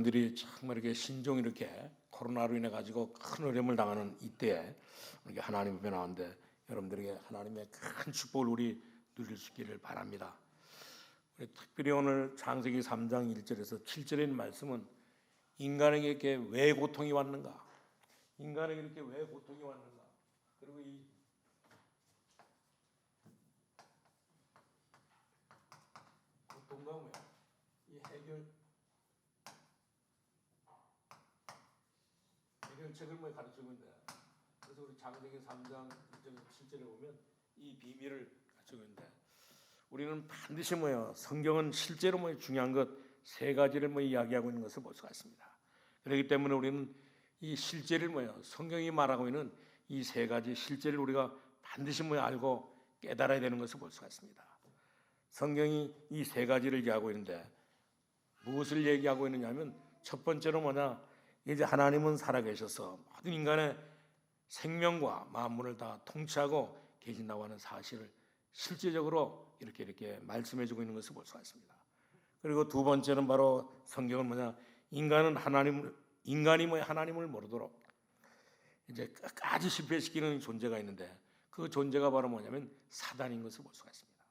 여러분들이 정말 이렇게 신종이 이렇게 코로나로 인해 가지고 큰 어려움을 당하는 이때에 이렇게 하나님 앞에 나오는데 여러분들에게 하나님의 큰 축복을 우리 누릴 수 있기를 바랍니다. 우리 특별히 오늘 창세기 3장 1절에서 7절에 있는 말씀은 인간에게 이렇게 왜 고통이 왔는가? 인간에게 이렇게 왜 고통이 왔는가? 그리고 이 고통과 뭐야? 이 해결책을 뭐 가르치고 있는데, 그래서 우리 창세기 3장 1절에서 7절에 보면 이 비밀을 가르치고 있는데, 우리는 반드시 뭐요? 성경은 실제로 뭐 중요한 것 세 가지를 뭐 이야기하고 있는 것을 볼 수가 있습니다. 그렇기 때문에 우리는 이 실제를 뭐요? 성경이 말하고 있는 이 세 가지 실제를 우리가 반드시 뭐 알고 깨달아야 되는 것을 볼 수가 있습니다. 성경이 이 세 가지를 얘기하고 있는데 무엇을 얘기하고 있느냐면 첫 번째로 뭐냐? 이제 하나님은 살아계셔서 모든 인간의 생명과 만물을 다 통치하고 계신다고 하는 사실을 실제적으로 이렇게 말씀해주고 있는 것을 볼 수가 있습니다. 그리고 두 번째는 바로 성경은 뭐냐? 인간이 하나님을 모르도록 이제 끝까지 실패시키는 존재가 있는데 그 존재가 바로 뭐냐면 사단인 것을 볼 수가 있습니다.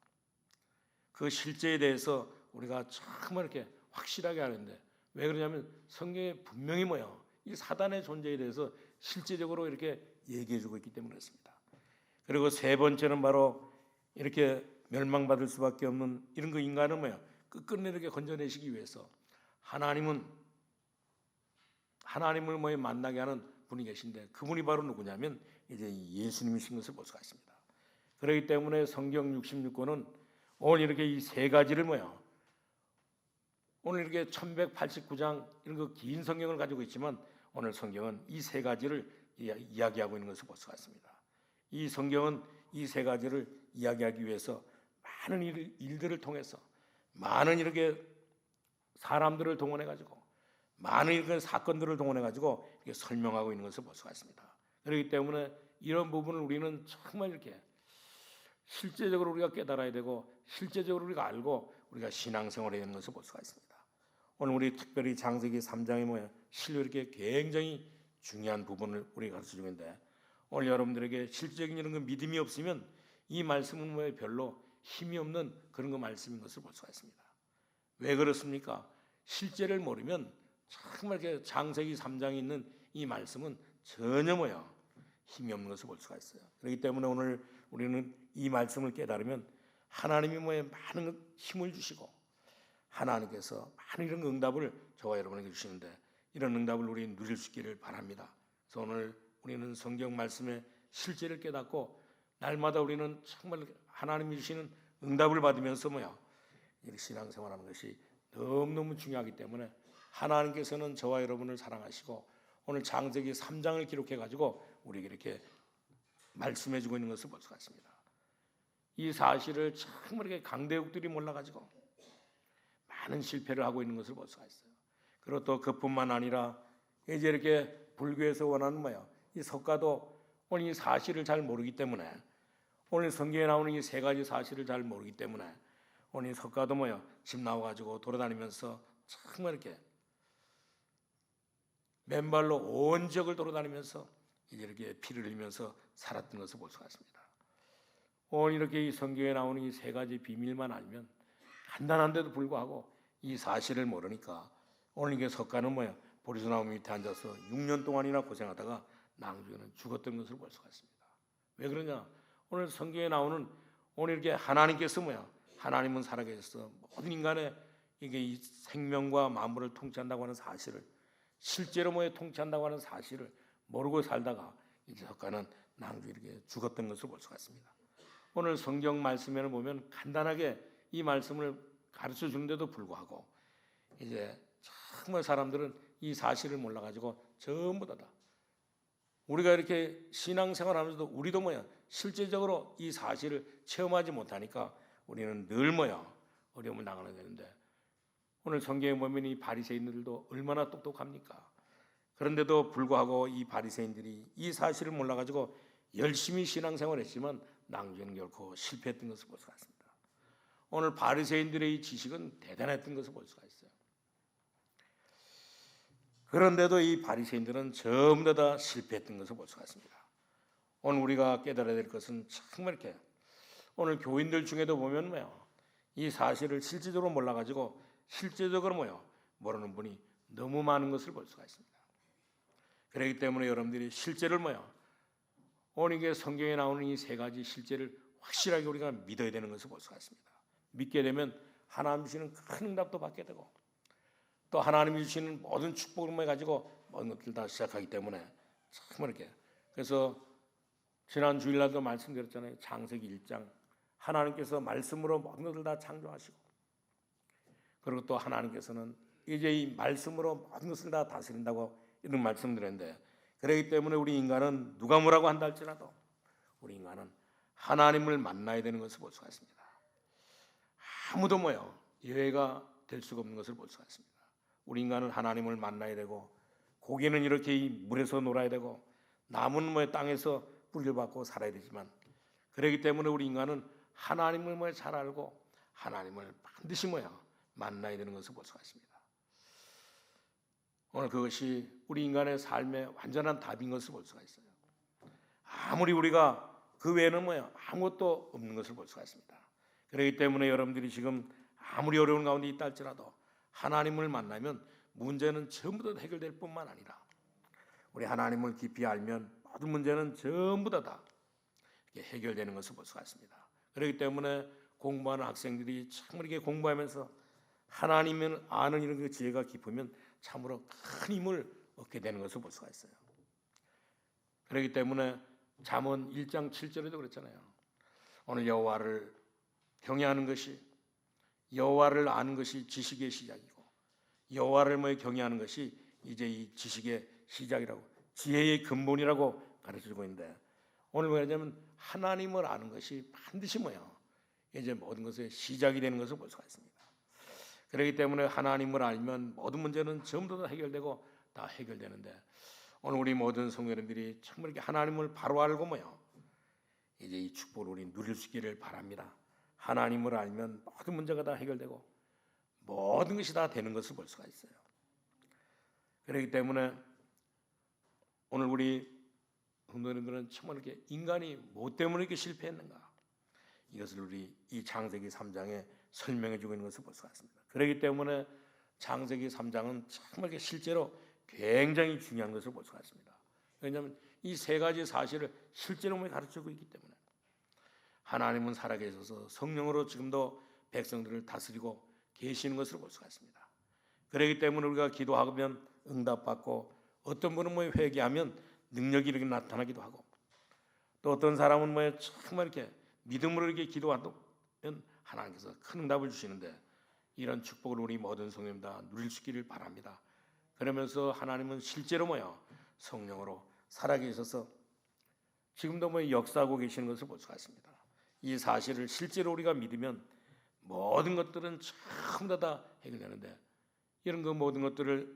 그 실제에 대해서 우리가 정말 이렇게 확실하게 하는데 왜 그러냐면 성경에 분명히 뭐요? 이 사단의 존재에 대해서 실제적으로 이렇게 얘기해주고 있기 때문에 그렇습니다. 그리고 세 번째는 바로 이렇게 멸망받을 수밖에 없는 이런 그 인간은 뭐야? 끝끝내 이렇게 건져내시기 위해서 하나님을 뭐에 만나게 하는 분이 계신데 그분이 바로 누구냐면 이제 예수님이신 것을 볼 수가 있습니다. 그렇기 때문에 성경 66권은 오늘 이렇게 이 세 가지를 뭐야? 오늘 이렇게 1189장 이런 그 긴 성경을 가지고 있지만 오늘 성경은 이 세 가지를 이야기하고 있는 것을 볼 수가 있습니다. 이 성경은 이 세 가지를 이야기하기 위해서 많은 일들을 통해서 많은 이렇게 사람들을 동원해 가지고 많은 이런 사건들을 동원해 가지고 이렇게 설명하고 있는 것을 볼 수가 있습니다. 그렇기 때문에 이런 부분을 우리는 정말 이렇게 실제적으로 우리가 깨달아야 되고 실제적으로 우리가 알고 우리가 신앙생활을 해야 되는 것을 볼 수가 있습니다. 오늘 우리 특별히 창세기 3장에 뭐야 실로 이렇게 굉장히 중요한 부분을 우리가 가르쳐주고 있는데 오늘 여러분들에게 실질적인 이런 거 믿음이 없으면 이 말씀은 뭐 별로 힘이 없는 그런 거 말씀인 것을 볼 수가 있습니다. 왜 그렇습니까? 실제를 모르면 정말 이렇게 창세기 3장에 있는 이 말씀은 전혀 뭐야 힘이 없는 것을 볼 수가 있어요. 그렇기 때문에 오늘 우리는 이 말씀을 깨달으면 하나님이 뭐에 많은 힘을 주시고 하나님께서 많은 이런 응답을 저와 여러분에게 주시는데 이런 응답을 우리 누릴 수 있기를 바랍니다. 그래서 오늘 우리는 성경 말씀의 실제를 깨닫고 날마다 우리는 정말 하나님이 주시는 응답을 받으면서 뭐야 이렇게 신앙생활하는 것이 너무너무 중요하기 때문에 하나님께서는 저와 여러분을 사랑하시고 오늘 창세기 3장을 기록해 가지고 우리에게 이렇게 말씀해 주고 있는 것을 볼 수가 있습니다. 이 사실을 정말 이렇게 강대국들이 몰라 가지고 많은 실패를 하고 있는 것을 볼 수가 있어요. 그리고 또 그뿐만 아니라 이제 이렇게 불교에서 원하는 뭐야 이 석가도 오늘 이 사실을 잘 모르기 때문에 오늘 성경에 나오는 이 세 가지 사실을 잘 모르기 때문에 오늘 이 석가도 뭐야 집 나와가지고 돌아다니면서 정말 이렇게 맨발로 온 지역을 돌아다니면서 이제 이렇게 피를 흘리면서 살았던 것을 볼 수가 있습니다. 오늘 이렇게 이 성경에 나오는 이 세 가지 비밀만 알면 간단한데도 불구하고 이 사실을 모르니까 오늘 이게 석가는 뭐야 보리수나무 밑에 앉아서 6년 동안이나 고생하다가 나중에는 죽었던 것을 볼 수가 있습니다. 왜 그러냐? 오늘 성경에 나오는 오늘 이렇게 하나님께서 뭐야 하나님은 살아계셔서 모든 인간의 이게 이 생명과 만물을 통치한다고 하는 사실을 실제로 뭐에 통치한다고 하는 사실을 모르고 살다가 이제 석가는 나중에 이렇게 죽었던 것을 볼 수가 있습니다. 오늘 성경 말씀에는 보면 간단하게 이 말씀을 가르쳐 주는데도 불구하고 이제 정말 사람들은 이 사실을 몰라가지고 전부 다 우리가 이렇게 신앙생활하면서도 우리도 뭐야 실제적으로 이 사실을 체험하지 못하니까 우리는 늘 뭐야 어려움을 당하게 되는데 오늘 성경에 보면 이 바리새인들도 얼마나 똑똑합니까? 그런데도 불구하고 이 바리새인들이 이 사실을 몰라가지고 열심히 신앙생활했지만 나중에는 결코 실패했던 것을 볼 수가 있습니다. 오늘 바리새인들의 이 지식은 대단했던 것을 볼 수가 있어요. 그런데도 이 바리새인들은 전부 다 실패했던 것을 볼 수가 있습니다. 오늘 우리가 깨달아야 될 것은 정말 이렇게 오늘 교인들 중에도 보면 이 사실을 실질적으로 몰라가지고 실제적으로 모르는 분이 너무 많은 것을 볼 수가 있습니다. 그렇기 때문에 여러분들이 실제를 오늘 이게 성경에 나오는 이 세 가지 실제를 확실하게 우리가 믿어야 되는 것을 볼 수가 있습니다. 믿게 되면 하나님 주시는 큰 응답도 받게 되고 또 하나님이 주시는 모든 축복을 가지고 모든 것들 다 시작하기 때문에 정말 이렇게 그래서 지난 주일날도 말씀드렸잖아요. 창세기 1장 하나님께서 말씀으로 모든 것을 다 창조하시고 그리고 또 하나님께서는 이제 이 말씀으로 모든 것을 다 다스린다고 이런 말씀드렸는데 그렇기 때문에 우리 인간은 누가 뭐라고 한다 할지라도 우리 인간은 하나님을 만나야 되는 것을 볼 수가 있습니다. 아무도 예외가 될 수가 없는 것을 볼 수가 있습니다. 우리 인간은 하나님을 만나야 되고 고기는 이렇게 이 물에서 놀아야 되고 나무는 땅에서 뿌리를 받고 살아야 되지만 그렇기 때문에 우리 인간은 하나님을 잘 알고 하나님을 반드시 만나야 되는 것을 볼 수가 있습니다. 오늘 그것이 우리 인간의 삶의 완전한 답인 것을 볼 수가 있어요. 아무리 우리가 그 외에는 아무것도 없는 것을 볼 수가 있습니다. 그렇기 때문에 여러분들이 지금 아무리 어려운 가운데 있다 할지라도 하나님을 만나면 문제는 전부 다 해결될 뿐만 아니라 우리 하나님을 깊이 알면 모든 문제는 전부 다 해결되는 것을 볼 수가 있습니다. 그렇기 때문에 공부하는 학생들이 정말 이렇게 공부하면서 하나님을 아는 이런 그 지혜가 깊으면 참으로 큰 힘을 얻게 되는 것을 볼 수가 있어요. 그렇기 때문에 잠언 1장 7절에도 그랬잖아요. 오늘 여호와를 경외하는 것이 여호와를 아는 것이 지식의 시작이고 여호와를 경외하는 것이 이제 이 지식의 시작이라고 지혜의 근본이라고 가르쳐주고 있는데 오늘 뭐냐면 하나님을 아는 것이 반드시 이제 모든 것의 시작이 되는 것을 볼 수가 있습니다. 그렇기 때문에 하나님을 알면 모든 문제는 전부 다 해결되고 다 해결되는데 오늘 우리 모든 성도님들이 정말 이렇게 하나님을 바로 알고 이제 이 축복을 우리 누릴 수 있기를 바랍니다. 하나님을 알면 모든 문제가 다 해결되고 모든 것이 다 되는 것을 볼 수가 있어요. 그렇기 때문에 오늘 우리 성도님들은 정말 이렇게 인간이 뭐 때문에 이렇게 실패했는가 이것을 우리 이 창세기 3장에 설명해 주고 있는 것을 볼 수가 있습니다. 그렇기 때문에 창세기 3장은 정말 이렇게 실제로 굉장히 중요한 것을 볼 수가 있습니다. 왜냐하면 이 세 가지 사실을 실제로 가르치고 있기 때문에 하나님은 살아계셔서 성령으로 지금도 백성들을 다스리고 계시는 것을 볼 수가 있습니다. 그렇기 때문에 우리가 기도하면 응답받고 어떤 분은 회개하면 능력이 이렇게 나타나기도 하고 또 어떤 사람은 정말 이렇게 믿음으로 이렇게 기도하면 하나님께서 큰 응답을 주시는데 이런 축복을 우리 모든 성도님 다 누릴 수 있기를 바랍니다. 그러면서 하나님은 실제로 성령으로 살아계셔서 지금도 역사하고 계시는 것을 볼 수가 있습니다. 이 사실을 실제로 우리가 믿으면 모든 것들은 전부 다 해결되는데 이런 그 모든 것들을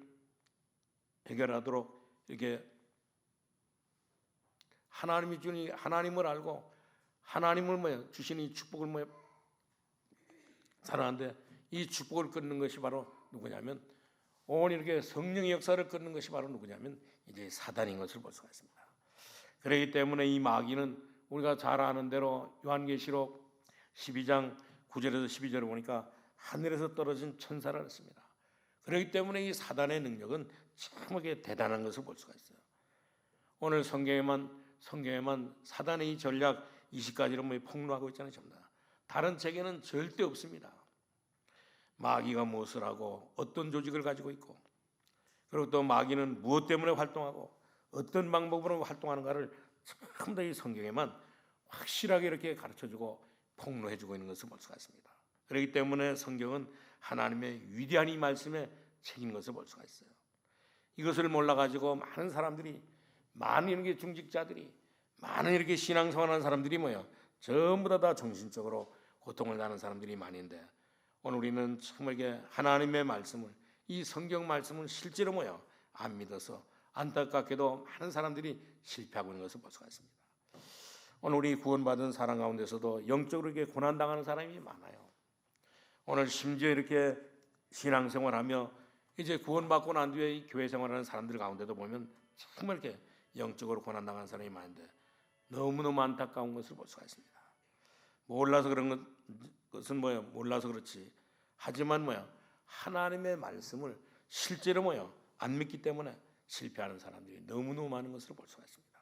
해결하도록 이렇게 하나님이 주니 하나님을 알고 하나님을 주시는 이 축복을 살아가는데 이 축복을 끊는 것이 바로 누구냐면 오늘 이렇게 성령의 역사를 끊는 것이 바로 누구냐면 이제 사단인 것을 볼 수가 있습니다. 그렇기 때문에 이 마귀는 우리가 잘 아는 대로 요한계시록 12장 9절에서 12절을 보니까 하늘에서 떨어진 천사라 했습니다. 그렇기 때문에 이 사단의 능력은 참하게 대단한 것을 볼 수가 있어요. 오늘 성경에만 사단의 이 전략 20가지로 폭로하고 있잖아요. 전부 다. 다른 책에는 절대 없습니다. 마귀가 무엇을 하고 어떤 조직을 가지고 있고 그리고 또 마귀는 무엇 때문에 활동하고 어떤 방법으로 활동하는가를 전부 다 이 성경에만 확실하게 이렇게 가르쳐주고 폭로해주고 있는 것을 볼 수가 있습니다. 그렇기 때문에 성경은 하나님의 위대한 이 말씀에 책인 것을 볼 수가 있어요. 이것을 몰라가지고 많은 사람들이 많은 이렇게 중직자들이 많은 이렇게 신앙생활하는 사람들이 전부 다 정신적으로 고통을 나는 사람들이 많이 있는데 오늘 우리는 정말 이게 하나님의 말씀을 이 성경 말씀을 실제로 안 믿어서 안타깝게도 많은 사람들이 실패하고 있는 것을 볼 수가 있습니다. 오늘 우리 구원받은 사람 가운데서도 영적으로 이렇게 고난당하는 사람이 많아요. 오늘 심지어 이렇게 신앙생활하며 이제 구원받고 난 뒤에 이 교회 생활하는 사람들 가운데도 보면 정말 이렇게 영적으로 고난 당한 사람이 많은데 너무너무 안타까운 것을 볼 수가 있습니다. 몰라서 그런 것은 뭐예요? 몰라서 그렇지. 하지만 뭐야? 하나님의 말씀을 실제로 뭐야? 안 믿기 때문에 실패하는 사람들이 너무너무 많은 것을 볼 수가 있습니다.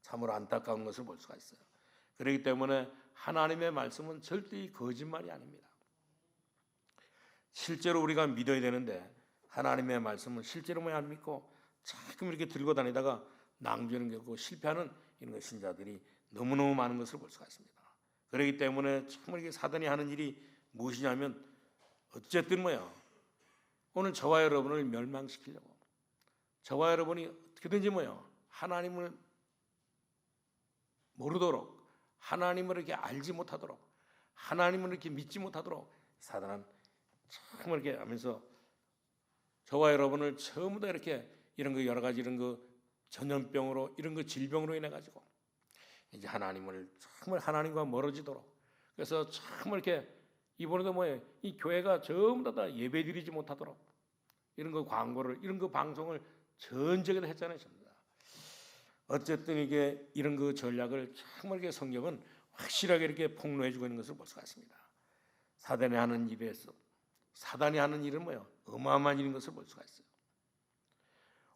참으로 안타까운 것을 볼 수가 있어요. 그렇기 때문에 하나님의 말씀은 절대 거짓말이 아닙니다. 실제로 우리가 믿어야 되는데 하나님의 말씀은 실제로 뭐야 안 믿고 자꾸 이렇게 들고 다니다가 낭비하는 경우 실패하는 이런 신자들이 너무너무 많은 것을 볼 수가 있습니다. 그렇기 때문에 정말 이게 사단이 하는 일이 무엇이냐면 어쨌든 뭐야 오늘 저와 여러분을 멸망시키려고 저와 여러분이 어떻게든지 뭐야 하나님을 모르도록 하나님을 이렇게 알지 못하도록 하나님을 이렇게 믿지 못하도록 사단은 정말 이렇게 하면서 저와 여러분을 전부 다 이렇게 이런 거 여러 가지 이런 거 전염병으로 이런 거 질병으로 인해 가지고 이제 하나님을 정말 하나님과 멀어지도록 그래서 정말 이렇게 이번에도 뭐예요 이 교회가 전부 다 예배드리지 못하도록 이런 거 광고를 이런 거 방송을 전 세계에 했잖아요. 전부 다. 어쨌든 이게 이런 그 전략을 정말 이렇게 성경은 확실하게 이렇게 폭로해주고 있는 것을 볼 수가 있습니다. 사단이 하는 일에서 사단이 하는 일은 뭐예요? 어마어마한 일인 것을 볼 수가 있어요.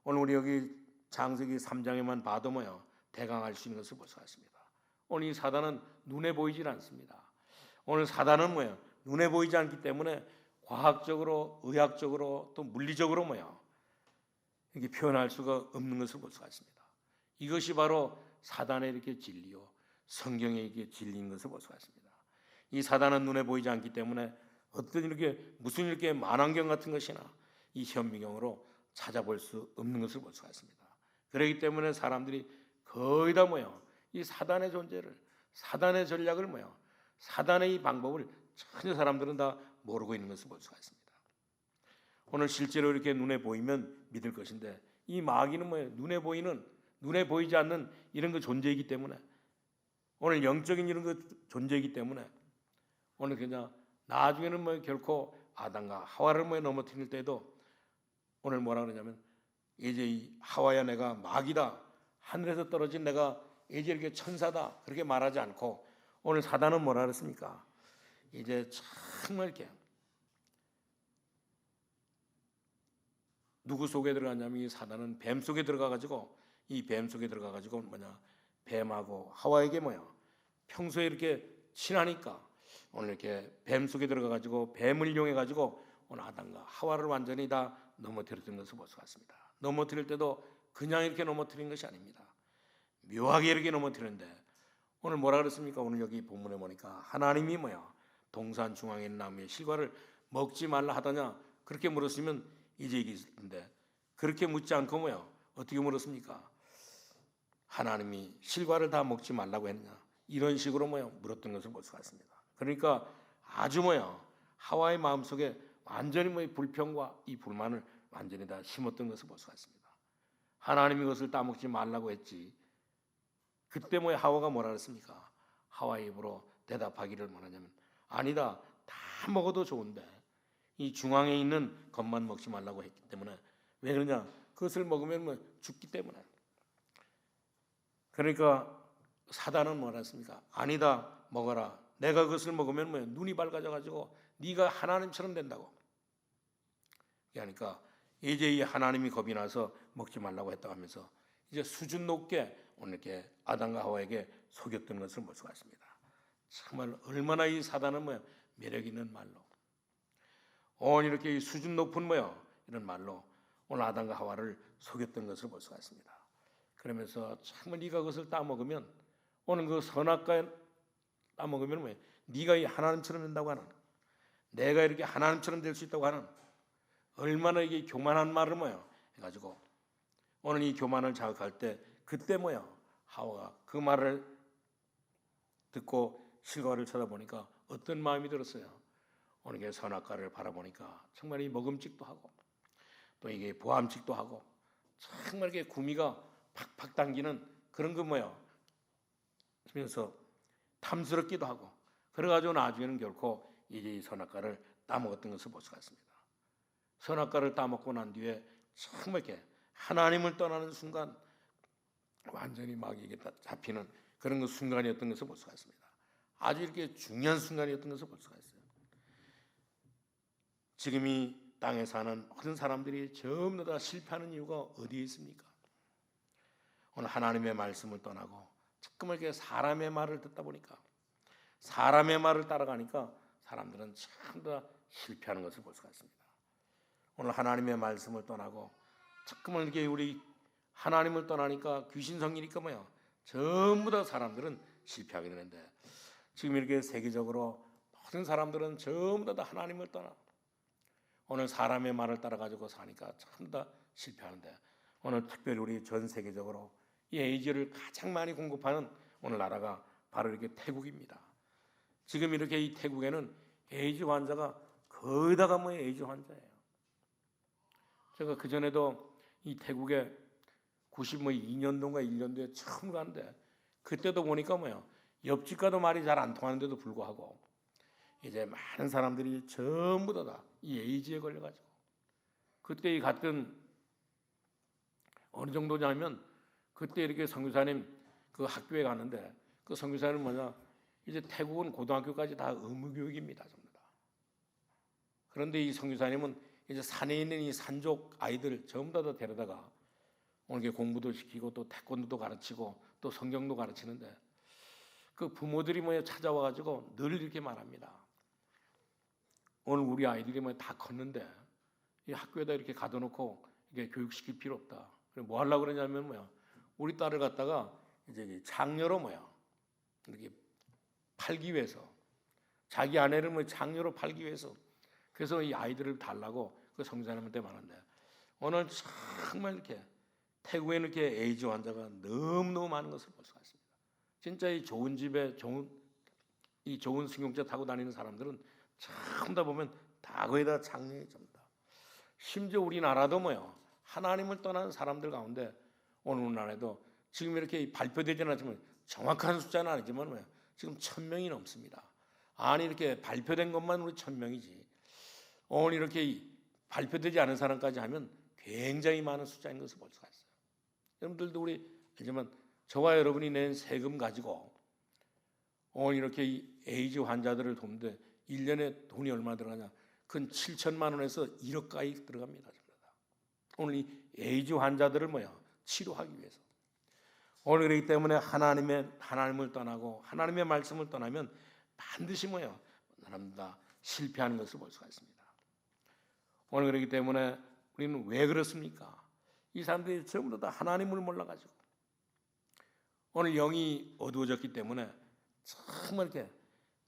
오늘 우리 여기 창세기 3장에만 봐도 뭐예요? 대강할 수 있는 것을 볼 수가 있습니다. 오늘 이 사단은 눈에 보이질 않습니다. 오늘 사단은 뭐예요? 눈에 보이지 않기 때문에 과학적으로, 의학적으로 또 물리적으로 뭐예요? 이렇게 표현할 수가 없는 것을 볼 수가 있습니다. 이것이 바로 사단의 이렇게 진리요, 성경의 이렇게 진리인 것을 볼 수가 있습니다. 이 사단은 눈에 보이지 않기 때문에 어떤 이렇게 무슨 이렇게 만환경 같은 것이나 이 현미경으로 찾아볼 수 없는 것을 볼 수가 있습니다. 그렇기 때문에 사람들이 거의 다 뭐요? 이 사단의 존재를, 사단의 전략을 뭐요? 사단의 이 방법을 전혀 사람들은 다 모르고 있는 것을 볼 수가 있습니다. 오늘 실제로 이렇게 눈에 보이면 믿을 것인데 이 마귀는 뭐예요? 눈에 보이는, 눈에 보이지 않는 이런 그 존재이기 때문에 오늘 영적인 이런 그 존재이기 때문에 오늘 그냥 나중에는 뭐 결코 아담과 하와를 뭐 넘어뜨릴 때도 오늘 뭐라 그러냐면 이제 이 하와야 내가 마귀다 하늘에서 떨어진 내가 이제 이렇게 천사다 그렇게 말하지 않고 오늘 사단은 뭐라 그랬습니까? 이제 정말 이렇게 누구 속에 들어가냐면 이 사단은 뱀 속에 들어가 가지고 이 뱀 속에 들어가 가지고 뭐냐 뱀하고 하와에게 뭐야 평소에 이렇게 친하니까 오늘 이렇게 뱀 속에 들어가 가지고 뱀을 이용해 가지고 오늘 아담과 하와를 완전히 다 넘어뜨렸던 것을 볼 수가 있습니다. 넘어뜨릴 때도 그냥 이렇게 넘어뜨린 것이 아닙니다. 묘하게 이렇게 넘어뜨렸는데 오늘 뭐라 그랬습니까? 오늘 여기 본문에 보니까 하나님이 뭐야 동산 중앙에 있는 나무의 실과를 먹지 말라 하더냐 그렇게 물었으면 이제 얘기했는데 그렇게 묻지 않고 뭐야 어떻게 물었습니까? 하나님이 실과를 다 먹지 말라고 했느냐 이런 식으로 뭐야 물었던 것을 볼 수가 있습니다. 그러니까 아주 뭐야 하와의 마음속에 완전히 뭐 불평과 이 불만을 완전히 다 심었던 것을 볼 수가 있습니다. 하나님이 그것을 따먹지 말라고 했지. 그때 뭐야 하와가 뭐라 그랬습니까? 하와의 입으로 대답하기를 뭐냐면 아니다 다 먹어도 좋은데 이 중앙에 있는 것만 먹지 말라고 했기 때문에 왜 그러냐 그것을 먹으면 뭐 죽기 때문에. 그러니까 사단은 뭐라 했습니까? 아니다 먹어라. 내가 그것을 먹으면 뭐 눈이 밝아져 가지고 네가 하나님처럼 된다고. 그러니까 이제 이 하나님이 겁이 나서 먹지 말라고 했다고 하면서 이제 수준 높게 오늘 이렇게 아담과 하와에게 속였던 것을 볼 수가 있습니다. 정말 얼마나 이 사단은 뭐야 매력 있는 말로 오늘 이렇게 이 수준 높은 뭐야 이런 말로 오늘 아담과 하와를 속였던 것을 볼 수가 있습니다. 그러면서 정말 네가 그것을 따먹으면 오늘 그 선악과에 따먹으면 뭐야 네가 이 하나님처럼 된다고 하는 내가 이렇게 하나님처럼 될 수 있다고 하는 얼마나 이게 교만한 말을 뭐야 해가지고 오늘 이 교만을 자극할 때 그때 뭐야 하와가 그 말을 듣고 실과를 쳐다보니까 어떤 마음이 들었어요? 오늘 이게 선악과를 바라보니까 정말 이 먹음직도 하고 또 이게 보암직도 하고 정말 이게 구미가 팍팍 당기는 그런 거 뭐야 하면서 탐스럽기도 하고 그래가지고 나중에는 결코 이제 이 선악과를 따먹었던 것을 볼 수가 있습니다. 선악과를 따먹고 난 뒤에 정말 이렇게 하나님을 떠나는 순간 완전히 마귀에게 잡히는 그런 그 순간이었던 것을 볼 수가 있습니다. 아주 이렇게 중요한 순간이었던 것을 볼 수가 있어요. 지금 이 땅에 사는 모든 사람들이 전부 다 실패하는 이유가 어디에 있습니까? 오늘 하나님의 말씀을 떠나고 자꾸 이렇게 사람의 말을 듣다 보니까, 사람의 말을 따라가니까 사람들은 전부 다 실패하는 것을 볼 수가 있습니다. 오늘 하나님의 말씀을 떠나고 자꾸만 이렇게 우리 하나님을 떠나니까 귀신 성이니까 전부 다 사람들은 실패하게 되는데, 지금 이렇게 세계적으로 모든 사람들은 전부 다 하나님을 떠나 오늘 사람의 말을 따라가지고 사니까 전부 다 실패하는데, 오늘 특별히 우리 전 세계적으로 이 에이즈를 가장 많이 공급하는 오늘 나라가 바로 이렇게 태국입니다. 지금 이렇게 이 태국에는 에이즈 환자가 거의 다가 에이즈 환자예요. 제가 그 전에도 이 태국에 92년도인가 1년도에 처음 갔는데, 그때도 보니까 옆집과도 말이 잘 안 통하는데도 불구하고 이제 많은 사람들이 전부 다 이 에이즈에 걸려가지고, 그때 갔던 어느 정도냐면, 그때 이렇게 선교사님 그 학교에 갔는데, 그 선교사님 이제 태국은 고등학교까지 다 의무교육입니다, 전부 다. 그런데 이 선교사님은 이제 산에 있는 이 산족 아이들 전부 다 데려다가 오늘 공부도 시키고 또 태권도도 가르치고 또 성경도 가르치는데, 그 부모들이 찾아와가지고 늘 이렇게 말합니다. 오늘 우리 아이들이 다 컸는데 이 학교에다 이렇게 가둬놓고 이게 교육시킬 필요 없다. 그래서 뭐 하려고 그러냐면 우리 딸을 갖다가 이제 장녀로 이렇게 팔기 위해서, 자기 아내를 장녀로 팔기 위해서, 그래서 이 아이들을 달라고 그 성사님한테 말한대. 오늘 정말 이렇게 태국에는 이렇게 에이즈 환자가 너무너무 많은 것을 볼 수가 있습니다. 진짜 이 좋은 집에 좋은 승용차 타고 다니는 사람들은 전부 다 보면 다 거의 다 장녀의 전다. 심지어 우리나라도 하나님을 떠난 사람들 가운데 오늘 우리나라에도 지금 이렇게 발표되지는 않지만, 정확한 숫자는 아니지만 지금 1000명이 넘습니다. 아니 이렇게 발표된 것만 우리 1000명이지, 오늘 이렇게 발표되지 않은 사람까지 하면 굉장히 많은 숫자인 것을 볼 수가 있어요. 여러분들도 우리 알지만 저와 여러분이 낸 세금 가지고 오늘 이렇게 이 에이즈 환자들을 돕는데 1년에 돈이 얼마 들어가냐? 근 7천만 원에서 1억 가까이 들어갑니다. 오늘 이 에이즈 환자들을 치료하기 위해서. 오늘 그렇기 때문에 하나님을 떠나고 하나님의 말씀을 떠나면 반드시 사람들 다 실패하는 것을 볼 수가 있습니다. 오늘 그렇기 때문에 우리는 왜 그렇습니까? 이 사람들이 전부 다 하나님을 몰라가지고 오늘 영이 어두워졌기 때문에 정말 이렇게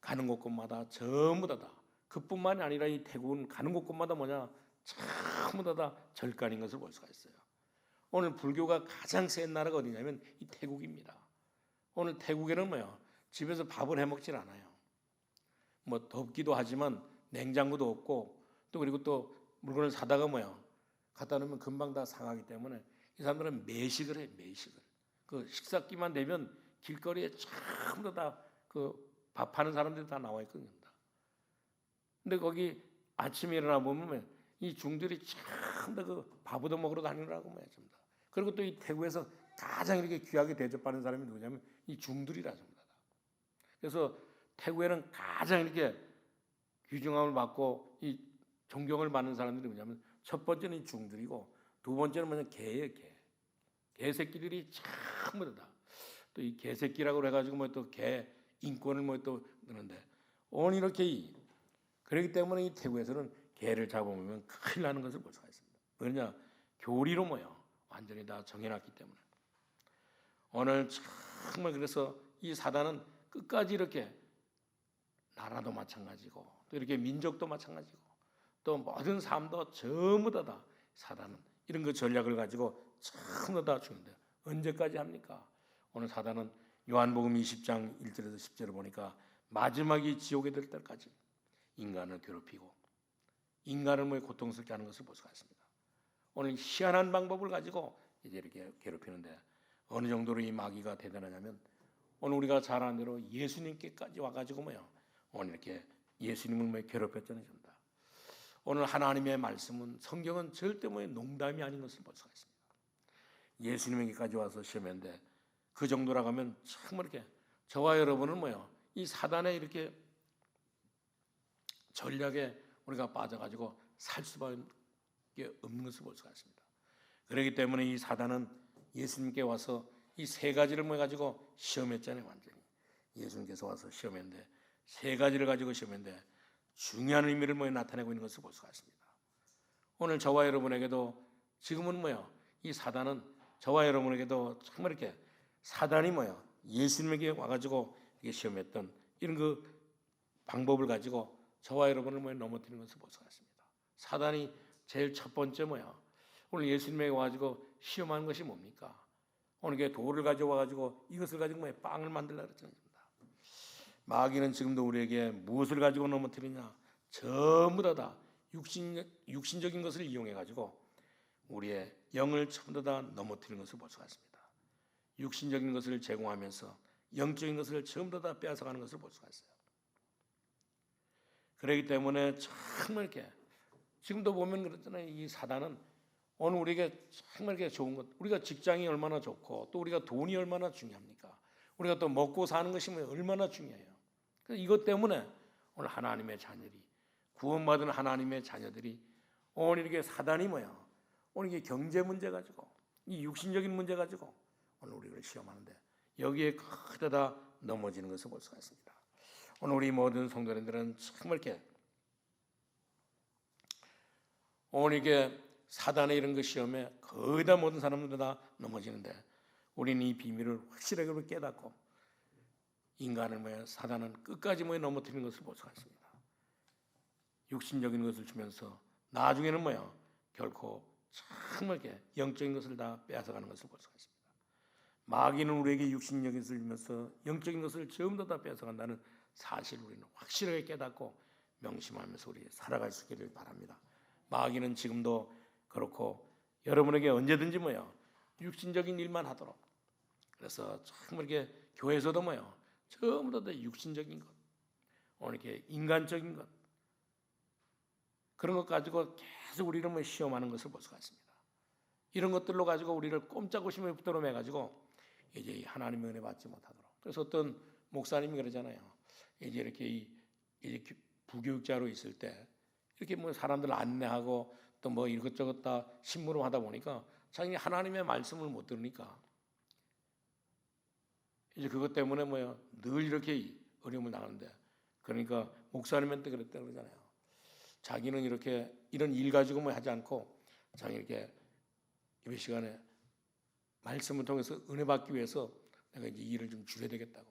가는 곳곳마다 전부 다 그뿐만이 아니라 이 태국은 가는 곳곳마다 전부 다 절간인 것을 볼 수가 있어요. 오늘 불교가 가장 센 나라가 어디냐면 이 태국입니다. 오늘 태국에는 집에서 밥을 해 먹질 않아요. 덥기도 하지만 냉장고도 없고, 또 그리고 또 물건을 사다가 갖다 놓으면 금방 다 상하기 때문에 이 사람들은 매식을 해요. 매식을. 그 식사기만 되면 길거리에 전부 다 그 밥하는 사람들이 다 나와 있거든요. 근데 거기 아침에 일어나 보면 이 중들이 전부 다 그 밥 얻어 먹으러 다니느라고 전부 다. 그리고 또 이 태국에서 가장 이렇게 귀하게 대접받는 사람이 누구냐면 이 중들이라 전부 다. 그래서 태국에는 가장 이렇게 귀중함을 받고 이 존경을 받는 사람들이 뭐냐면, 첫 번째는 이 중들이고, 두 번째는 개예요. 개 새끼들이 전부 다. 또 이 개새끼라고 해가지고 또 개 인권을 또 그러는데, 오늘 이렇게 그렇기 때문에 이 태국에서는 개를 잡아먹으면 큰일 나는 것을 볼 수가 있습니다. 왜냐? 교리로 완전히 다 정해놨기 때문에. 오늘 정말 그래서 이 사단은 끝까지 이렇게 나라도 마찬가지고 또 이렇게 민족도 마찬가지고 또 모든 삶도 전부 다 사단은 이런 그 전략을 가지고 전부 다 주는데, 언제까지 합니까? 오늘 사단은 요한복음 20장 1절에서 10절을 보니까 마지막이 지옥에 들 때까지 인간을 괴롭히고 인간을 고통스럽게 하는 것을 볼 수가 있습니다. 오늘 희한한 방법을 가지고 이제 이렇게 괴롭히는데, 어느 정도로 이 마귀가 대단하냐면, 오늘 우리가 잘 아는 대로 예수님께까지 와가지고 오늘 이렇게 예수님을 괴롭혔잖아요. 오늘 하나님의 말씀은 성경은 절대 농담이 아닌 것을 볼 수가 있습니다. 예수님에게까지 와서 시험했는데 그 정도라고 하면 정말 이렇게 저와 여러분은 이 사단의 이렇게 전략에 우리가 빠져가지고 살 수밖에 없는 것을 볼 수가 있습니다. 그렇기 때문에 이 사단은 예수님께 와서 이 세 가지를 가지고 시험했잖아요. 완전히 예수님께서 와서 시험했는데 세 가지를 가지고 시험했는데 중요한 의미를 나타내고 있는 것을 볼 수가 있습니다. 오늘 저와 여러분에게도 지금은 이 사단은 저와 여러분에게도 정말 이렇게 사단이 예수님에게 와가지고 이게 시험했던 이런 그 방법을 가지고 저와 여러분을 넘어뜨리는 것을 볼 수가 있습니다. 사단이 제일 첫 번째 오늘 예수님에게 와가지고 시험하는 것이 뭡니까? 오늘 이게 돌을 가져와가지고 이것을 가지고 빵을 만들려고 그랬잖아요. 마귀는 지금도 우리에게 무엇을 가지고 넘어뜨리냐? 전부 다 육신적인 것을 이용해가지고 우리의 영을 전부 다 넘어뜨리는 것을 볼 수가 있습니다. 육신적인 것을 제공하면서 영적인 것을 전부 다 빼앗아가는 것을 볼 수가 있어요. 그렇기 때문에 정말 이렇게 지금도 보면 그렇잖아요. 이 사단은 오늘 우리에게 정말 이렇게 좋은 것, 우리가 직장이 얼마나 좋고 또 우리가 돈이 얼마나 중요합니까? 우리가 또 먹고 사는 것이 얼마나 중요해요. 그래서 이것 때문에 오늘 하나님의 자녀들이 구원받은 하나님의 자녀들이 오늘 이렇게 사단이 오늘 이게 경제 문제 가지고 이 육신적인 문제 가지고 오늘 우리를 시험하는데 여기에 크다 넘어지는 것을 볼 수가 있습니다. 오늘 우리 모든 성도님들은 정말 이렇게 오늘 이게 사단의 이런 그 시험에 거의 다 모든 사람들 다 넘어지는데 우리는 이 비밀을 확실하게 깨닫고 인간을 사단은 끝까지 넘어뜨리는 것을 볼 수가 있습니다. 육신적인 것을 주면서 나중에는 결코 정말 이렇게 영적인 것을 다 빼앗아가는 것을 볼 수가 있습니다. 마귀는 우리에게 육신적인 것을 주면서 영적인 것을 전부 다 빼앗아간다는 사실을 우리는 확실하게 깨닫고 명심하면서 우리 살아갈 수 있기를 바랍니다. 마귀는 지금도 그렇고 여러분에게 언제든지 육신적인 일만 하도록 그래서 정말 이렇게 교회에서도 전부 다 육신적인 것 오늘 이렇게 인간적인 것 그런 것 가지고 계속 우리를 시험하는 것을 볼 수가 있습니다. 이런 것들로 가지고 우리를 꼼짝없이 붙들어 매가지고 이제 하나님의 은혜 받지 못하도록. 그래서 어떤 목사님이 그러잖아요. 이제 이렇게 이제 부교육자로 있을 때 이렇게 사람들 안내하고 또 이것저것 다 심부름 하다 보니까 자기 하나님의 말씀을 못 들으니까 이제 그것 때문에 늘 이렇게 어려움을 당하는데 그러니까 목사님한테 그랬다 그러잖아요. 자기는 이렇게 이런 일 가지고 하지 않고 자기 이렇게 예배 시간에 말씀을 통해서 은혜 받기 위해서 내가 이제 일을 좀 줄여야 되겠다고.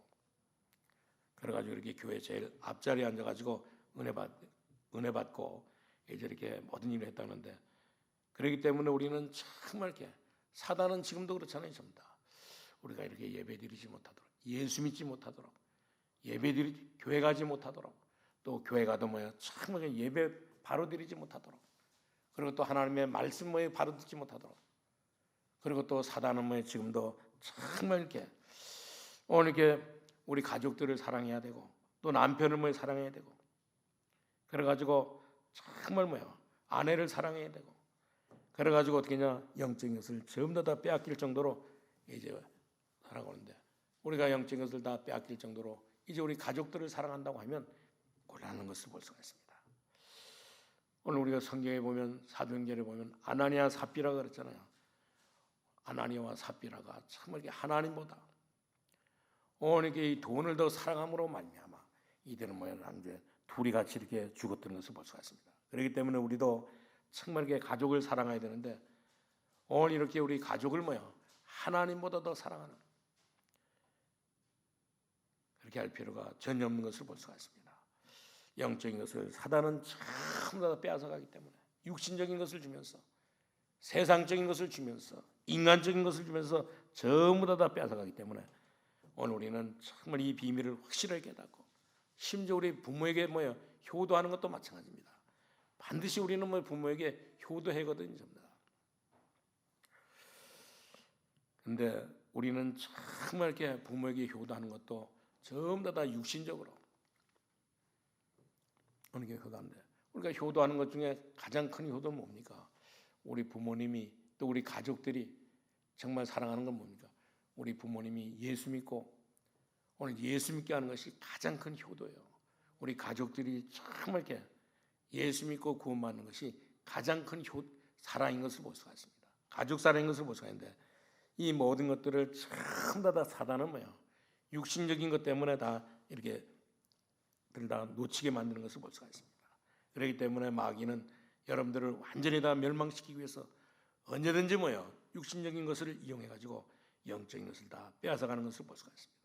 그래가지고 이렇게 교회 제일 앞자리에 앉아가지고 은혜 받고 이제 이렇게 모든 일을 했다는데 그렇기 때문에 우리는 정말 이렇게 사단은 지금도 그렇잖아요. 전부 다 우리가 이렇게 예배드리지 못하도록 예수 믿지 못하도록 교회 가지 못하도록 또 교회 가도 정말 예배 바로 드리지 못하도록 그리고 또 하나님의 말씀 바로 듣지 못하도록 그리고 또 사단은 지금도 정말 이렇게 오늘 이렇게 우리 가족들을 사랑해야 되고 또 남편을 사랑해야 되고 그래가지고 정말 아내를 사랑해야 되고 그래가지고 어떻게냐 영적인 것을 전부 다 빼앗길 정도로 이제 살아가는데 우리가 영적인 것을 다 빼앗길 정도로 이제 우리 가족들을 사랑한다고 하면 곤란한 것을 볼 수가 있습니다. 오늘 우리가 성경에 보면 사도행전에 보면 아나니아 삽비라가 그랬잖아요. 아나니아와 삽비라가 정말 하나님보다 오늘 이 돈을 더 사랑함으로 말미암아 이들은 나중에 둘이 같이 이렇게 죽었던 것을 볼 수가 있습니다. 그렇기 때문에 우리도 정말 가족을 사랑해야 되는데 오늘 이렇게 우리 가족을 하나님보다 더 사랑하는 그렇게 할 필요가 전혀 없는 것을 볼 수가 있습니다. 영적인 것을 사단은 전부 다 빼앗아가기 때문에 육신적인 것을 주면서 세상적인 것을 주면서 인간적인 것을 주면서 전부 다 빼앗아가기 때문에 오늘 우리는 정말 이 비밀을 확실하게 깨닫고 심지어 우리 부모에게 효도하는 것도 마찬가지입니다. 반드시 우리는 부모에게 효도하거든요. 그런데 우리는 정말 이렇게 부모에게 효도하는 것도 전부 다 육신적으로 어느 게 효도하는데 우리가 효도하는 것 중에 가장 큰 효도는 뭡니까? 우리 부모님이 또 우리 가족들이 정말 사랑하는 건 뭡니까? 우리 부모님이 예수 믿고 오늘 예수 믿게 하는 것이 가장 큰 효도예요. 우리 가족들이 정말 이렇게 예수 믿고 구원받는 것이 가장 큰 사랑인 것을 볼 수가 있습니다. 가족 사랑인 것을 볼 수가 있는데 이 모든 것들을 전부 다 사단은 뭐예요? 육신적인 것 때문에 다 이렇게 다 놓치게 만드는 것을 볼 수가 있습니다. 그렇기 때문에 마귀는 여러분들을 완전히 다 멸망시키기 위해서 언제든지 뭐예요? 육신적인 것을 이용해 가지고 영적인 것을 다 빼앗아가는 것을 볼 수가 있습니다.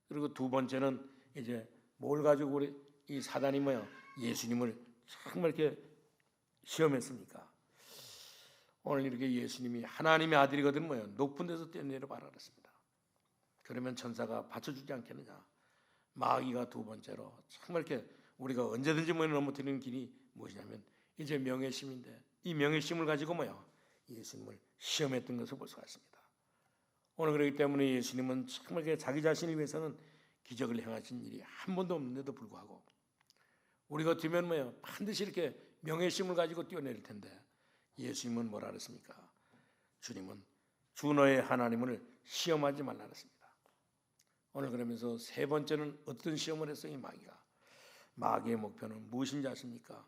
그리고 두 번째는 이제 뭘 가지고 우리 이 사단이 뭐예요? 예수님을 정말 이렇게 시험했습니까? 오늘 이렇게 예수님이 하나님의 아들이거든 뭐예요? 높은 데서 뛰어내려 봐라 그랬습니다. 그러면 천사가 받쳐주지 않겠느냐? 마귀가 두 번째로 정말 이렇게 우리가 언제든지 뭐예요? 넘어뜨리는 길이 무엇이냐면 이제 명예심인데 이 명예심을 가지고 뭐예요? 예수님을 시험했던 것을 볼 수가 있습니다. 오늘 그렇기 때문에 예수님은 정말 자기 자신을 위해서는 기적을 행하신 일이 한 번도 없는데도 불구하고 우리 같으면 뭐예요? 반드시 이렇게 명예심을 가지고 뛰어내릴 텐데 예수님은 뭐라 그랬습니까? 주님은 주 너의 하나님을 시험하지 말라 그랬습니다. 오늘 그러면서 세 번째는 어떤 시험을 했어요? 이 마귀가. 마귀의 목표는 무엇인지 아십니까?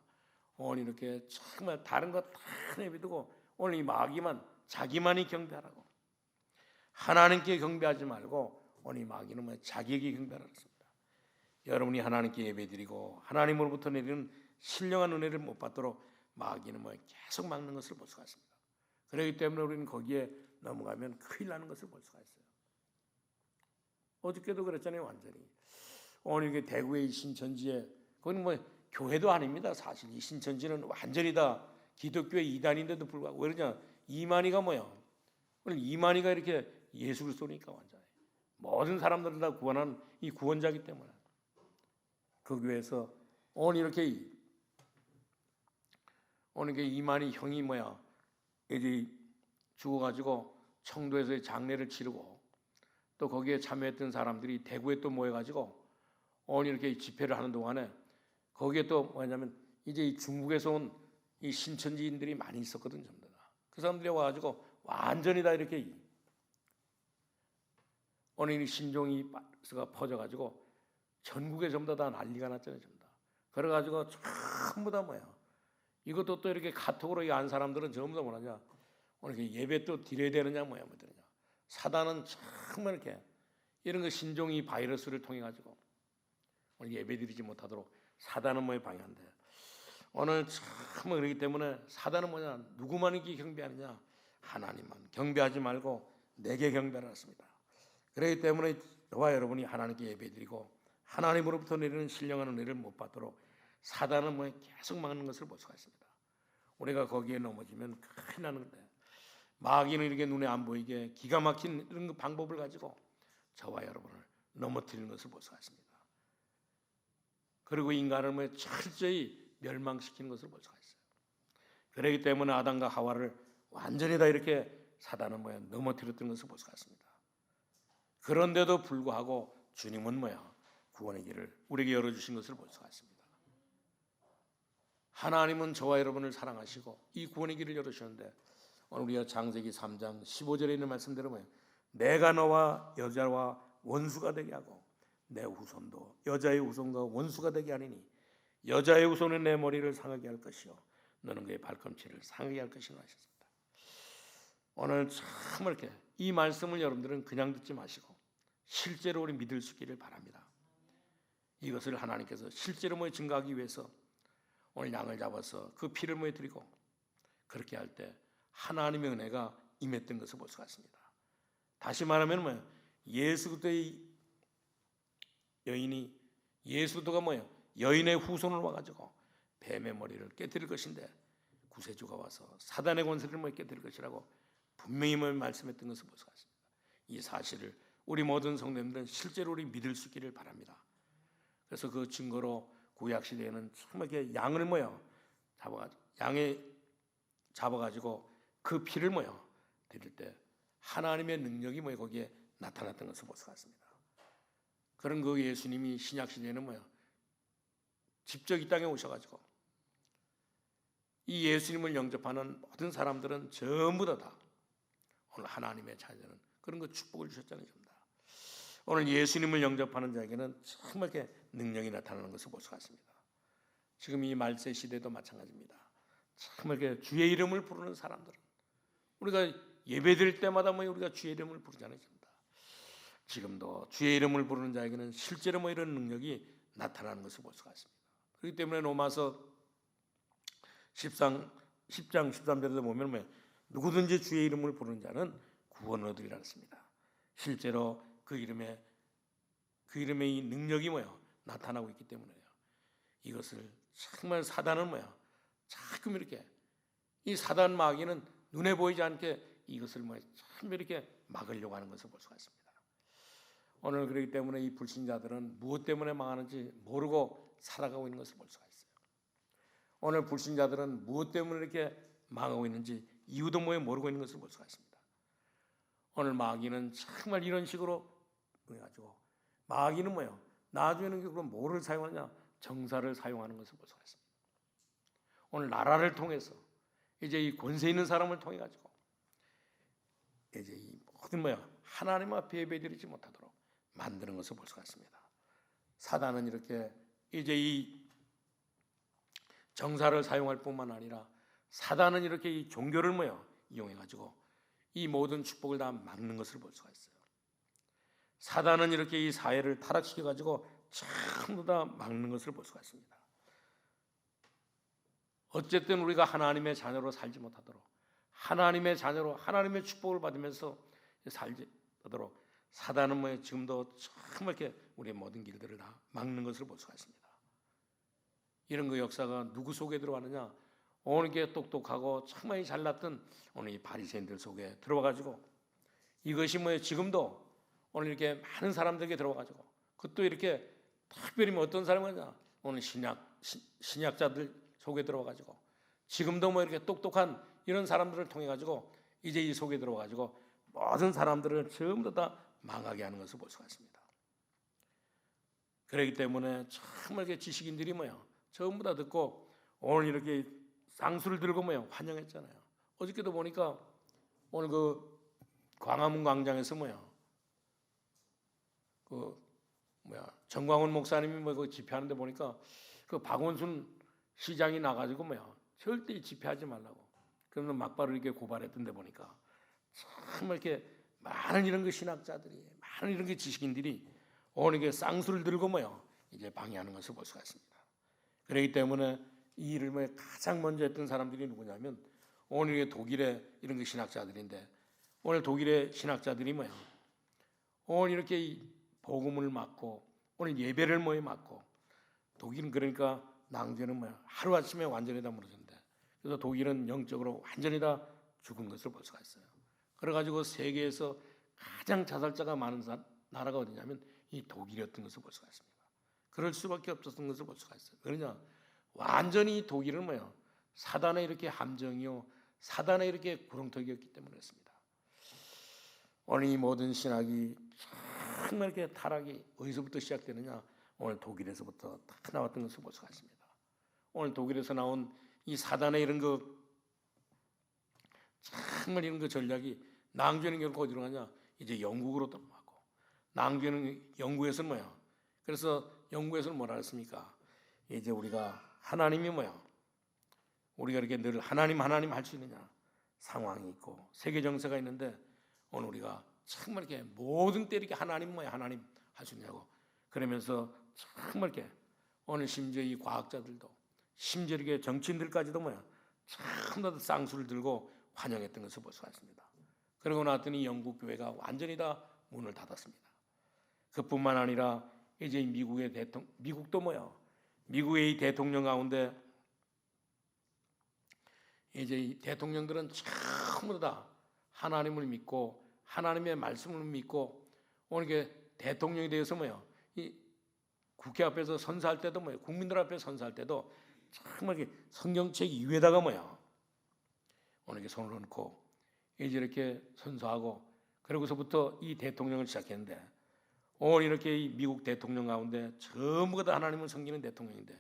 오늘 이렇게 정말 다른 것 다 내비두고 오늘 이 마귀만 자기만이 경배하라고. 하나님께 경배하지 말고 오늘 이 마귀는 뭐 자기에게 경배하라고 했습니다. 여러분이 하나님께 예배드리고 하나님으로부터 내리는 신령한 은혜를 못 받도록 마귀는 뭐 계속 막는 것을 볼 수가 있습니다. 그렇기 때문에 우리는 거기에 넘어가면 큰일 나는 것을 볼 수가 있어요. 어저께도 그랬잖아요. 완전히 오늘 이게 대구의 신천지에 그건 뭐 교회도 아닙니다. 사실 이 신천지는 완전히 다 기독교의 이단인데도 불구하고 왜 그러냐? 이만희가 뭐야? 오늘 이만희가 이렇게 예수 그리스도니까 완전히 모든 사람들을 다 구원한 이 구원자이기 때문에 그 교회에서 오늘 이렇게 이만희 형이 뭐야? 이제 죽어가지고 청도에서 장례를 치르고 또 거기에 참여했던 사람들이 대구에 또 모여가지고 오늘 이렇게 집회를 하는 동안에 거기에 또 뭐냐면 이제 이 중국에서 온 이 신천지인들이 많이 있었거든요. 전부 다. 그 사람들이 와가지고 완전히 다 이렇게 오늘 이 신종이가 퍼져가지고 전국에 전부 다 난리가 났잖아요. 전부 다. 그래가지고 전부 다 뭐야? 이것도 또 이렇게 카톡으로 안 사람들은 전부 다 뭐라냐? 오늘 예배 또 드려야 되느냐 뭐야 뭐 되느냐? 사단은 정말 이렇게 이런 거 신종이 바이러스를 통해 가지고 오늘 예배 드리지 못하도록 사단은 뭐에 방해한대. 오늘 참 그렇기 때문에 사단은 뭐냐? 누구만 이렇게 경배하느냐? 하나님만 경배하지 말고 내게 경배하라 했습니다. 그렇기 때문에 저와 여러분이 하나님께 예배드리고 하나님으로부터 내리는 신령한 은혜를 못 받도록 사단은 뭐 계속 막는 것을 볼 수가 있습니다. 우리가 거기에 넘어지면 큰일 나는데 마귀는 이렇게 눈에 안 보이게 기가 막힌 이런 방법을 가지고 저와 여러분을 넘어뜨리는 것을 볼 수가 있습니다. 그리고 인간을 뭐 철저히 멸망시키는 것을 볼 수가 있어요. 그렇기 때문에 아담과 하와를 완전히 다 이렇게 사단은 뭐야 넘어뜨렸던 것을 볼 수가 있습니다. 그런데도 불구하고 주님은 뭐야 구원의 길을 우리에게 열어주신 것을 볼 수가 있습니다. 하나님은 저와 여러분을 사랑하시고 이 구원의 길을 열어주셨는데 오늘 우리가 창세기 3장 15절에 있는 말씀대로 뭐예요? 내가 너와 여자와 원수가 되게 하고 내 후손도 여자의 후손과 원수가 되게 하리니 여자의 후손은 내 머리를 상하게 할 것이요 너는 그의 발꿈치를 상하게 할 것이라 하셨습니다. 오늘 참 이렇게 이 말씀을 여러분들은 그냥 듣지 마시고 실제로 우리 믿을 수 있기를 바랍니다. 이것을 하나님께서 실제로 뭐 증거하기 위해서 오늘 양을 잡아서 그 피를 뭐 드리고 그렇게 할 때 하나님의 은혜가 임했던 것을 볼 수가 있습니다. 다시 말하면 뭐예요? 예수 그리스도의 여인이 예수 그리스도가 뭐예요? 여인의 후손을 와가지고 뱀의 머리를 깨뜨릴 것인데 구세주가 와서 사단의 권세를 뭐 깨뜨릴 것이라고 분명히 말씀했던 것을 볼 수가 있습니다. 이 사실을 우리 모든 성도님들은 실제로 우리 믿을 수 있기를 바랍니다. 그래서 그 증거로 구약 시대에는 정말 양을 잡아가지고 그 피를 드릴 때 하나님의 능력이 거기에 나타났던 것을 볼 수가 있습니다. 그런 그 예수님이 신약 시대에는 직접 이 땅에 오셔가지고 이 예수님을 영접하는 모든 사람들은 전부 다 오늘 하나님의 자녀는 그런 거 축복을 주셨잖아요. 오늘 예수님을 영접하는 자에게는 정말 이렇게 능력이 나타나는 것을 볼 수가 있습니다. 지금 이 말세 시대도 마찬가지입니다. 정말 이렇게 주의 이름을 부르는 사람들은 우리가 예배드릴 때마다 우리가 주의 이름을 부르잖아요. 지금도 주의 이름을 부르는 자에게는 실제로 이런 능력이 나타나는 것을 볼 수가 있습니다. 그렇기 때문에 로마서 10장 13절에도 보면 누구든지 주의 이름을 부르는 자는 구원을 얻으리라 했습니다. 실제로 그 이름에 이 능력이 나타나고 있기 때문에요. 이것을 정말 사단은 자꾸 이렇게 이 사단 마귀는 눈에 보이지 않게 이것을 참 이렇게 막으려고 하는 것을 볼 수가 있습니다. 오늘 그렇기 때문에 이 불신자들은 무엇 때문에 망하는지 모르고 살아가고 있는 것을 볼 수가 있어요. 오늘 불신자들은 무엇 때문에 이렇게 망하고 있는지 이유도 모르고 있는 것을 볼 수가 있습니다. 오늘 마귀는 정말 이런 식으로 가지고 마귀는 나중에는 그럼 뭐를 사용하냐? 정사를 사용하는 것을 볼 수가 있습니다. 오늘 나라를 통해서 이제 이 권세 있는 사람을 통해 가지고 이제 이 모든 하나님 앞에 예배드리지 못하도록 만드는 것을 볼 수가 있습니다. 사단은 이렇게 이제 이 정사를 사용할 뿐만 아니라 사단은 이렇게 이 종교를 이용해 가지고 이 모든 축복을 다 막는 것을 볼 수가 있어요. 사단은 이렇게 이 사회를 타락시켜 가지고 전부 다 막는 것을 볼 수가 있습니다. 어쨌든 우리가 하나님의 자녀로 살지 못하도록 하나님의 자녀로 하나님의 축복을 받으면서 살지 못하도록 사단은 지금도 정말 이렇게 우리의 모든 길들을 다 막는 것을 볼 수가 있습니다. 이런 그 역사가 누구 속에 들어가느냐? 오늘 게 똑똑하고 정말 잘났던 오늘 이 바리새인들 속에 들어와가지고 이것이 지금도 오늘 이렇게 많은 사람들에게 들어와가지고 그것도 이렇게 특별히 어떤 사람이냐? 오늘 신약자들 속에 들어와가지고 지금도 이렇게 똑똑한 이런 사람들을 통해 가지고 이제 이 속에 들어와가지고 모든 사람들을 전부 다 망하게 하는 것을 볼 수가 있습니다. 그렇기 때문에 정말 이렇게 지식인들이 전부 다 듣고 오늘 이렇게 쌍수를 들고 환영했잖아요. 어저께도 보니까 오늘 그 광화문 광장에서 정광훈 목사님이 그 집회하는데 보니까 그 박원순 시장이 나가지고 절대 집회하지 말라고. 그러면 막바로 이렇게 고발했던데 보니까 정말 이렇게 많은 이런 그 신학자들이 많은 이런 그 지식인들이 오늘 이게 쌍수를 들고 이제 방해하는 것을 볼 수가 있습니다. 그렇기 때문에 이 일을 가장 먼저 했던 사람들이 누구냐면 오늘 이게 독일의 이런 그 신학자들인데 오늘 독일의 신학자들이 오늘 이렇게 이 복음을 막고 오늘 예배를 막고 독일은 그러니까 낭제는 하루아침에 완전히 다 무너졌는데 그래서 독일은 영적으로 완전히 다 죽은 것을 볼 수가 있어요. 그래가지고 세계에서 가장 자살자가 많은 나라가 어디냐면 이 독일이었던 것을 볼 수가 있습니다. 그럴 수밖에 없었던 것을 볼 수가 있어요. 그러냐 완전히 독일은 사단의 이렇게 함정이요 사단의 이렇게 구렁텅이였기 때문에 그렇습니다. 오늘 이 모든 신학이 정말 이렇게 타락이 어디서부터 시작되느냐? 오늘 독일에서부터 다 나왔던 것을 볼 수가 있습니다. 오늘 독일에서 나온 이 사단의 이런 그 정말 이런 그 전략이 낭주는 결국 어디로 가냐? 이제 영국으로 넘어가고 낭주는 영국에서는 그래서 영국에서는 뭐라 했습니까? 이제 우리가 하나님이 우리가 이렇게 늘 하나님 할 수 있느냐 상황이 있고 세계 정세가 있는데 오늘 우리가 정말 이렇게 모든 때 이렇게 하나님 할 수 있냐고 그러면서 정말 이렇게 오늘 심지어 이 과학자들도 심지어 이렇게 정치인들까지도 전부 다 쌍수를 들고 환영했던 것을 볼 수가 있습니다. 그러고 나더니 영국 교회가 완전히 다 문을 닫았습니다. 그뿐만 아니라 이제 미국의 미국도 미국의 이 대통령 가운데 이제 이 대통령들은 전부 다 하나님을 믿고 하나님의 말씀을 믿고 오늘 이게 대통령에 대해서 이 국회 앞에서 선서할 때도 국민들 앞에 선서할 때도 정말 이렇게 성경책 위에다가 오늘 이렇게 손을 얹고 이제 이렇게 선서하고 그러고서부터 이 대통령을 시작했는데 오늘 이렇게 이 미국 대통령 가운데 전부가 다 하나님을 섬기는 대통령인데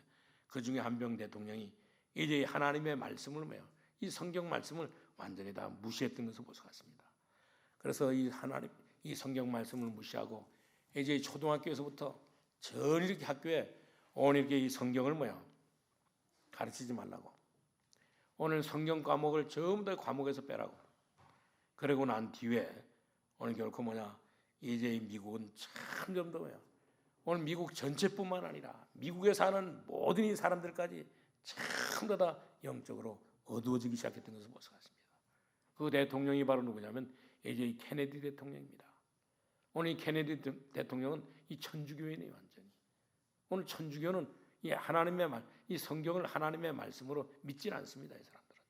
그 중에 한 명 대통령이 이제 하나님의 말씀을 뭐요? 이 성경 말씀을 완전히 다 무시했던 것을 볼 수 있습니다. 그래서 이 성경 말씀을 무시하고 이제 초등학교에서부터 전 이렇게 학교에 오늘 이렇게 이 성경을 뭐요? 가르치지 말라고. 오늘 성경 과목을 전부 다 과목에서 빼라고. 그러고 난 뒤에 오늘 결코 이제 미국은 참 좀 더 뭐야? 오늘 미국 전체뿐만 아니라 미국에 사는 모든 이 사람들까지 전부 다 영적으로 어두워지기 시작했던 것을 볼 수 있습니다. 그 대통령이 바로 누구냐면 이제 이 케네디 대통령입니다. 오늘 이 케네디 대통령은 이 천주교인이에요, 완전히. 오늘 천주교는 이 하나님의 말, 이 성경을 하나님의 말씀으로 믿질 않습니다, 이 사람들은.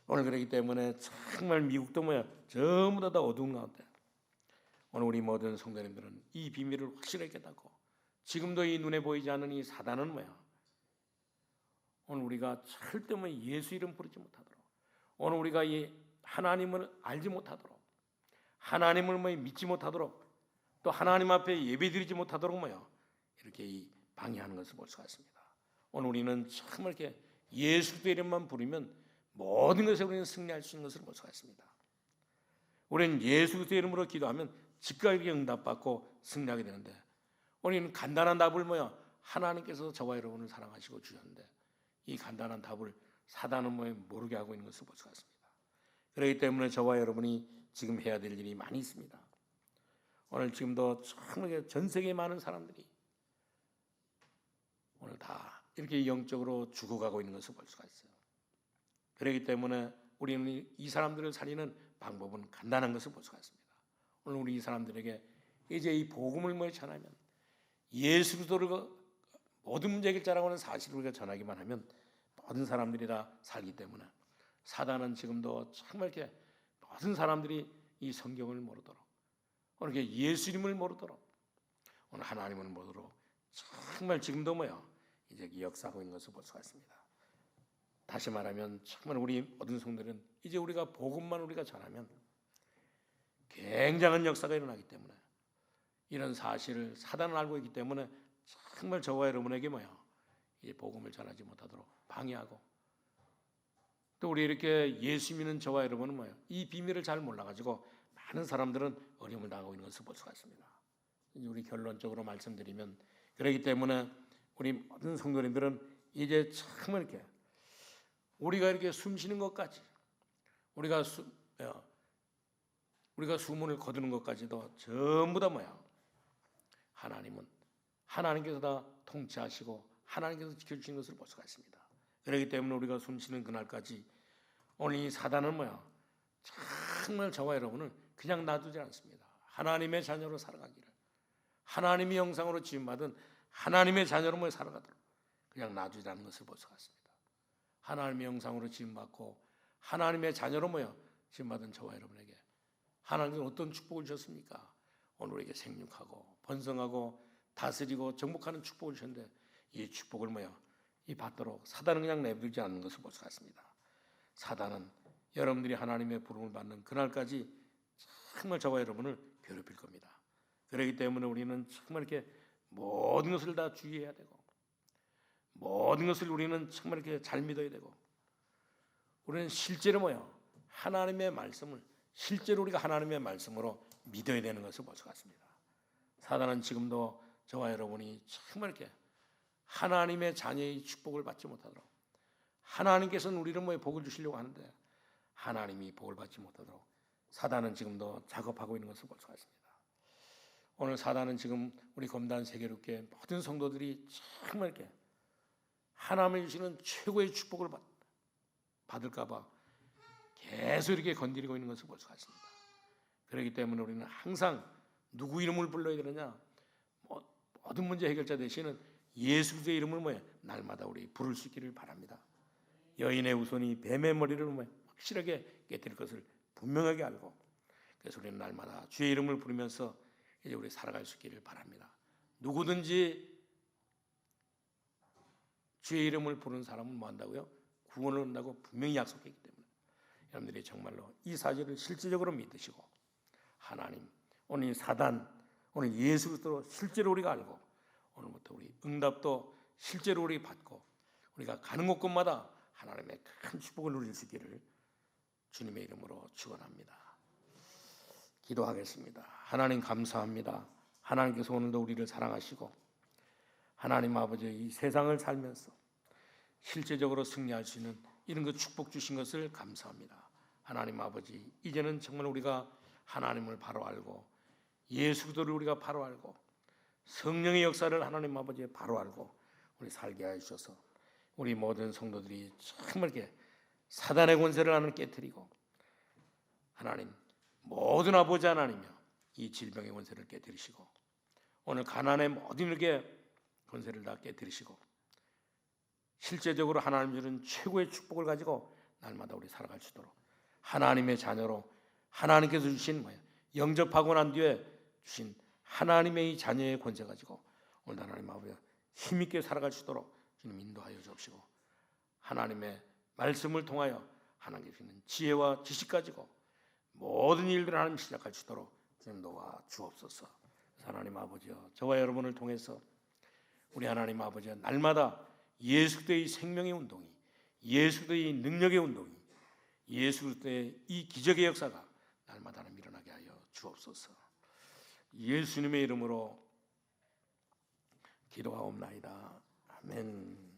오늘 그렇기 때문에 정말 미국도 전부 다 어두운 가운데 오늘 우리 모든 성도님들은 이 비밀을 확실하게 깨닫고 지금도 이 눈에 보이지 않는 이 사단은 오늘 우리가 절대 예수 이름 부르지 못하도록, 오늘 우리가 이 하나님을 알지 못하도록, 하나님을 믿지 못하도록, 또 하나님 앞에 예배드리지 못하도록 이렇게 이 방해하는 것을 볼 수가 있습니다. 오늘 우리는 정말 이렇게 예수 이름만 부르면 모든 것에 우리는 승리할 수 있는 것을 볼 수가 있습니다. 우리는 예수 이름으로 기도하면 즉각에 응답받고 승리하게 되는데, 우리는 간단한 답을 하나님께서 저와 여러분을 사랑하시고 주셨는데 이 간단한 답을 사단은 모르게 하고 있는 것을 볼 수가 있습니다. 그렇기 때문에 저와 여러분이 지금 해야 될 일이 많이 있습니다. 오늘 지금도 정말 전 세계 많은 사람들이 오늘 다 이렇게 영적으로 죽어가고 있는 것을 볼 수가 있어요. 그렇기 때문에 우리는 이 사람들을 살리는 방법은 간단한 것을 볼 수가 있습니다. 오늘 우리 이 사람들에게 이제 이 복음을 전하면, 예수 그리스도를 모든 문제 해결자라고 하는 사실을 우리가 전하기만 하면 모든 사람들이 다 살기 때문에 사단은 지금도 정말 이렇게 모든 사람들이 이 성경을 모르도록, 오늘 이렇게 예수님을 모르도록, 오늘 하나님을 모르도록 정말 지금도 이제 역사하고 있는 것을 볼 수가 있습니다. 다시 말하면 정말 우리 모든 성도들은 이제 우리가 복음만 우리가 전하면 굉장한 역사가 일어나기 때문에, 이런 사실을 사단은 알고 있기 때문에 정말 저와 여러분에게 이 복음을 전하지 못하도록 방해하고, 또 우리 이렇게 예수 믿는 저와 여러분은 이 비밀을 잘 몰라가지고 많은 사람들은 어려움을 당하고 있는 것을 볼 수가 있습니다. 이제 우리 결론적으로 말씀드리면, 그렇기 때문에 우리 모든 성도님들은 이제 정말 이렇게 우리가 이렇게 숨 쉬는 것까지, 우리가 수문을 거두는 것까지도 전부 다 하나님께서 다 통치하시고 하나님께서 지켜주시는 것을 볼 수가 있습니다. 그렇기 때문에 우리가 숨 쉬는 그날까지 오늘 이 사단은 정말 저와 여러분을 그냥 놔두지 않습니다. 하나님의 자녀로 살아가기를, 하나님의 형상으로 지음받은 하나님의 자녀로 살아가도록 그냥 놔두지 않는 것을 볼 수가 있습니다. 하나님의 형상으로 지음받고 하나님의 자녀로 지음받은 저와 여러분에게 하나님은 어떤 축복을 주셨습니까? 오늘 우리에게 생육하고 번성하고 다스리고 정복하는 축복을 주셨는데, 이 축복을 이 받도록 사단은 그냥 내버리지 않는 것을 볼 수가 있습니다. 사단은 여러분들이 하나님의 부름을 받는 그날까지 정말 저와 여러분을 괴롭힐 겁니다. 그렇기 때문에 우리는 정말 이렇게 모든 것을 다 주의해야 되고, 모든 것을 우리는 정말 이렇게 잘 믿어야 되고, 우리는 실제로 하나님의 말씀을 실제로 우리가 하나님의 말씀으로 믿어야 되는 것을 볼 수가 있습니다. 사단은 지금도 저와 여러분이 정말 이렇게 하나님의 자녀의 축복을 받지 못하도록, 하나님께서는 우리를 복을 주시려고 하는데 하나님이 복을 받지 못하도록 사단은 지금도 작업하고 있는 것을 볼 수가 있습니다. 오늘 사단은 지금 우리 검단 세계롭게 모든 성도들이 정말 이렇게 하나님이 주시는 최고의 축복을 받을까 봐 계속 이렇게 건드리고 있는 것을 볼 수가 있습니다. 그렇기 때문에 우리는 항상 누구 이름을 불러야 되느냐, 모든 문제 해결자 되시는 예수 그리스도의 이름을 날마다 우리 부를 수 있기를 바랍니다. 여인의 후손이 뱀의 머리를 확실하게 깨뜨릴 것을 분명하게 알고, 그래서 우리는 날마다 주의 이름을 부르면서 이제 우리 살아갈 수 있기를 바랍니다. 누구든지 주의 이름을 부르는 사람은 뭐 한다고요? 구원을 얻는다고 분명히 약속했기 때문에 여러분들이 정말로 이 사실을 실제적으로 믿으시고, 하나님, 오늘 사단, 오늘 예수 그리스도로 실제로 우리가 알고, 오늘부터 우리 응답도 실제로 우리 받고, 우리가 가는 곳곳마다 하나님의 큰 축복을 누릴 수 있기를 주님의 이름으로 축원합니다. 기도하겠습니다. 하나님 감사합니다. 하나님께서 오늘도 우리를 사랑하시고 하나님 아버지 이 세상을 살면서 실제적으로 승리할 수 있는 이런 그 축복 주신 것을 감사합니다. 하나님 아버지 이제는 정말 우리가 하나님을 바로 알고 예수 그리스도를 우리가 바로 알고 성령의 역사를 하나님 아버지 바로 알고 우리 살게 하셔서 우리 모든 성도들이 정말 이렇게 사단의 권세를 하나님 깨뜨리고 하나님 모든 아버지 하나님이며 이 질병의 권세를 깨뜨리시고 오늘 가난의 모든 일개 권세를 다 깨뜨리시고 실제적으로 하나님 주는 최고의 축복을 가지고 날마다 우리 살아갈 수 있도록 하나님의 자녀로 하나님께서 주신 영접하고 난 뒤에 주신 하나님의 이 자녀의 권세 가지고 오늘 하나님 아버지 힘있게 살아갈 수 있도록 주님 인도하여 주옵시고 하나님의 말씀을 통하여 하나님께 주시는 지혜와 지식 가지고 모든 일들을 하나님 시작할 수 있도록 주님 도와 주옵소서. 하나님 아버지여 저와 여러분을 통해서 우리 하나님 아버지여 날마다 예수 그리스도의 생명의 운동이 예수 그리스도의 능력의 운동이 예수 그리스도의 이 기적의 역사가 날마다 일어나게 하여 주옵소서. 예수님의 이름으로 기도하옵나이다. 아멘.